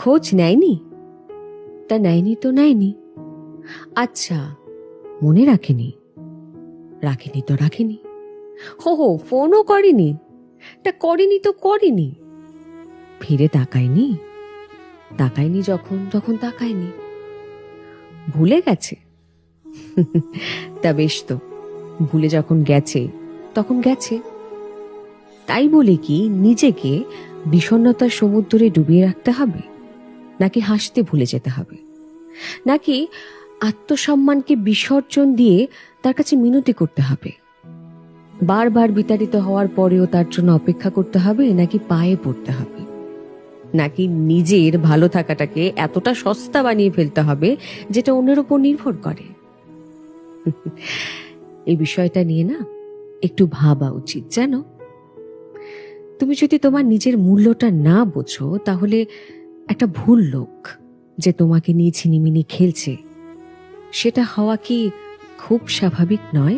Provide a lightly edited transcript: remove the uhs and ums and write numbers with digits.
খোঁজ নেয়নি? তা নেয়নি তো নেয়নি। আচ্ছা, মনে রাখেনি? রাখেনি তো রাখেনি। হো, ফোনও করেনি? তা করেনি তো করেনি। ফিরে তাকায়নি? তাকায়নি যখন তাকায়নি। ভুলে গেছে? তা বেশ তো, ভুলে যখন গেছে তখন গেছে। তাই বলে কি নিজেকে বিষণ্ণতার সমুদ্রে ডুবিয়ে রাখতে হবে? নাকি হাসতে ভুলে যেতে হবে? নাকি আত্মসম্মানকে বিসর্জন দিয়ে তার কাছে মিনতি করতে হবে? বারবার বিতাড়িত হওয়ার পরেও তার জন্য অপেক্ষা করতে হবে, নাকি পায়ে পড়তে হবে? নাকি নিজের ভালো থাকাটাকে এতটা সস্তা বানিয়ে ফেলতে হবে যেটা অন্যের উপর নির্ভর করে? এই বিষয়টা নিয়ে না একটু ভাবা উচিত, জানো। তুমি যদি তোমার নিজের মূল্যটা না বোঝো, তাহলে একটা ভুল লোক যে তোমাকে নিয়ে ছিনিমিনি খেলছে, সেটা হওয়া কি খুব স্বাভাবিক নয়?